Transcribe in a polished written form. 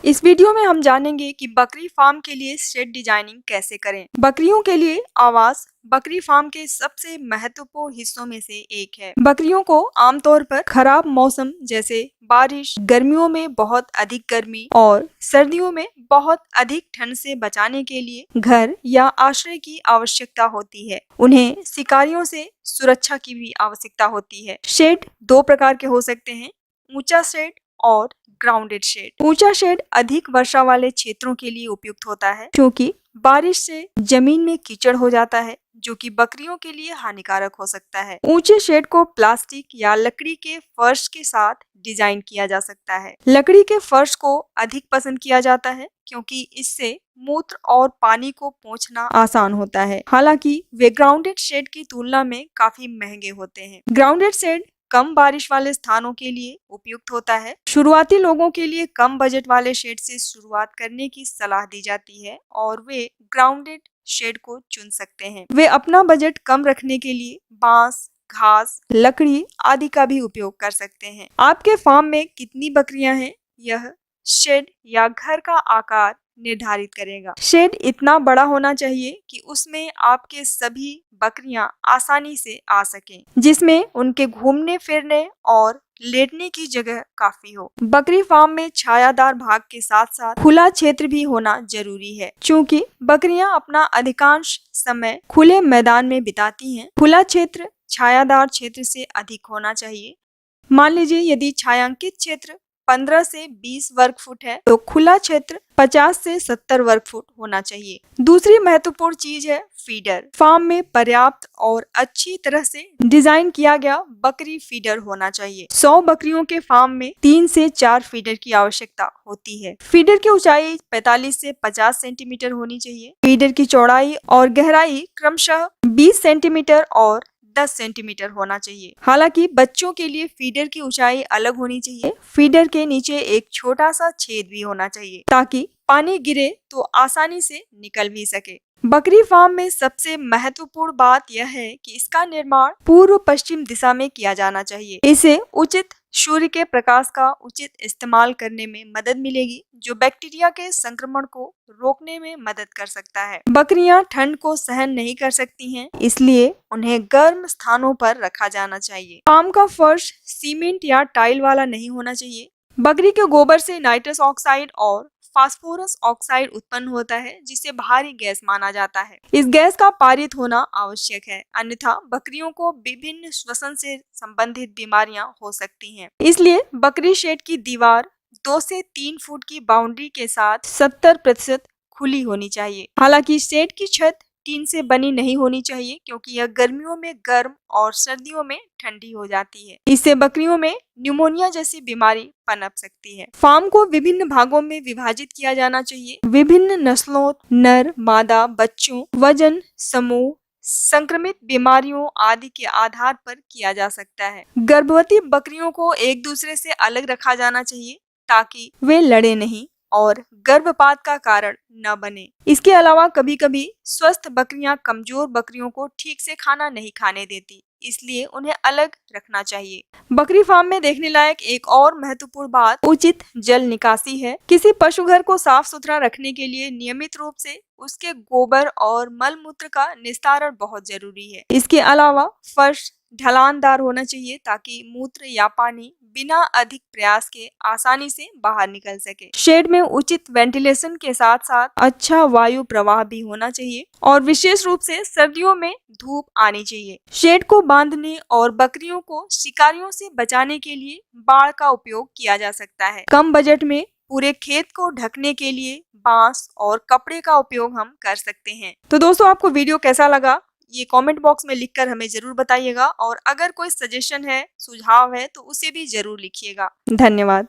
इस वीडियो में हम जानेंगे कि बकरी फार्म के लिए शेड डिजाइनिंग कैसे करें। बकरियों के लिए आवास बकरी फार्म के सबसे महत्वपूर्ण हिस्सों में से एक है। बकरियों को आमतौर पर खराब मौसम जैसे बारिश, गर्मियों में बहुत अधिक गर्मी और सर्दियों में बहुत अधिक ठंड से बचाने के लिए घर या आश्रय की आवश्यकता होती है। उन्हें शिकारियों से सुरक्षा की भी आवश्यकता होती है। शेड दो प्रकार के हो सकते हैं, ऊंचा शेड और ग्राउंडेड शेड। ऊंचा शेड अधिक वर्षा वाले क्षेत्रों के लिए उपयुक्त होता है, क्योंकि बारिश से जमीन में कीचड़ हो जाता है, जो कि बकरियों के लिए हानिकारक हो सकता है। ऊंचे शेड को प्लास्टिक या लकड़ी के फर्श के साथ डिजाइन किया जा सकता है। लकड़ी के फर्श को अधिक पसंद किया जाता है, क्योंकि इससे मूत्र और पानी को पोंछना आसान होता है। हालांकि वे ग्राउंडेड शेड की तुलना में काफी महंगे होते हैं। ग्राउंडेड शेड कम बारिश वाले स्थानों के लिए उपयुक्त होता है। शुरुआती लोगों के लिए कम बजट वाले शेड से शुरुआत करने की सलाह दी जाती है और वे ग्राउंडेड शेड को चुन सकते हैं। वे अपना बजट कम रखने के लिए बांस, घास, लकड़ी आदि का भी उपयोग कर सकते हैं। आपके फार्म में कितनी बकरियां हैं, यह शेड या घर का आकार निर्धारित करेगा। शेड इतना बड़ा होना चाहिए कि उसमें आपके सभी बकरियां आसानी से आ सकें, जिसमें उनके घूमने फिरने और लेटने की जगह काफी हो। बकरी फार्म में छायादार भाग के साथ साथ खुला क्षेत्र भी होना जरूरी है, क्योंकि बकरियां अपना अधिकांश समय खुले मैदान में बिताती हैं। खुला क्षेत्र छायादार क्षेत्र से अधिक होना चाहिए। मान लीजिए यदि छायांकित क्षेत्र 15 से 20 वर्ग फुट है, तो खुला क्षेत्र 50 से 70 वर्ग फुट होना चाहिए। दूसरी महत्वपूर्ण चीज है फीडर। फार्म में पर्याप्त और अच्छी तरह से डिजाइन किया गया बकरी फीडर होना चाहिए। 100 बकरियों के फार्म में 3 से 4 फीडर की आवश्यकता होती है। फीडर की ऊंचाई 45 से 50 सेंटीमीटर होनी चाहिए। फीडर की चौड़ाई और गहराई क्रमशः 20 सेंटीमीटर और 10 सेंटीमीटर होना चाहिए। हालांकि बच्चों के लिए फीडर की ऊंचाई अलग होनी चाहिए। फीडर के नीचे एक छोटा सा छेद भी होना चाहिए, ताकि पानी गिरे तो आसानी से निकल भी सके। बकरी फार्म में सबसे महत्वपूर्ण बात यह है कि इसका निर्माण पूर्व पश्चिम दिशा में किया जाना चाहिए। इसे उचित सूर्य के प्रकाश का उचित इस्तेमाल करने में मदद मिलेगी, जो बैक्टीरिया के संक्रमण को रोकने में मदद कर सकता है। बकरियां ठंड को सहन नहीं कर सकती हैं, इसलिए उन्हें गर्म स्थानों पर रखा जाना चाहिए। फार्म का फर्श सीमेंट या टाइल वाला नहीं होना चाहिए। बकरी के गोबर से नाइट्रस ऑक्साइड और फास्फोरस ऑक्साइड उत्पन्न होता है, जिसे भारी गैस माना जाता है। इस गैस का पारित होना आवश्यक है, अन्यथा बकरियों को विभिन्न श्वसन से संबंधित बीमारियां हो सकती हैं। इसलिए बकरी शेड की दीवार 2 से 3 फुट की बाउंड्री के साथ 70% खुली होनी चाहिए। हालांकि शेड की छत टीन से बनी नहीं होनी चाहिए, क्योंकि यह गर्मियों में गर्म और सर्दियों में ठंडी हो जाती है। इससे बकरियों में न्यूमोनिया जैसी बीमारी पनप सकती है। फार्म को विभिन्न भागों में विभाजित किया जाना चाहिए। विभिन्न नस्लों, नर, मादा, बच्चों, वजन, समूह, संक्रमित बीमारियों आदि के आधार पर किया जा सकता है। गर्भवती बकरियों को एक दूसरे से अलग रखा जाना चाहिए, ताकि वे लड़े नहीं और गर्भपात का कारण न बने। इसके अलावा कभी कभी स्वस्थ बकरियां कमजोर बकरियों को ठीक से खाना नहीं खाने देती, इसलिए उन्हें अलग रखना चाहिए। बकरी फार्म में देखने लायक एक और महत्वपूर्ण बात उचित जल निकासी है। किसी पशु घर को साफ सुथरा रखने के लिए नियमित रूप से उसके गोबर और मल मूत्र का निस्तारण बहुत जरूरी है। इसके अलावा फर्श ढलानदार होना चाहिए, ताकि मूत्र या पानी बिना अधिक प्रयास के आसानी से बाहर निकल सके। शेड में उचित वेंटिलेशन के साथ साथ अच्छा वायु प्रवाह भी होना चाहिए, और विशेष रूप से सर्दियों में धूप आनी चाहिए। शेड को बांधने और बकरियों को शिकारियों से बचाने के लिए बाड़ का उपयोग किया जा सकता है। कम बजट में पूरे खेत को ढकने के लिए बांस और कपड़े का उपयोग हम कर सकते हैं। तो दोस्तों, आपको वीडियो कैसा लगा ये कमेंट बॉक्स में लिखकर हमें जरूर बताइएगा, और अगर कोई सजेशन है, सुझाव है, तो उसे भी जरूर लिखिएगा। धन्यवाद।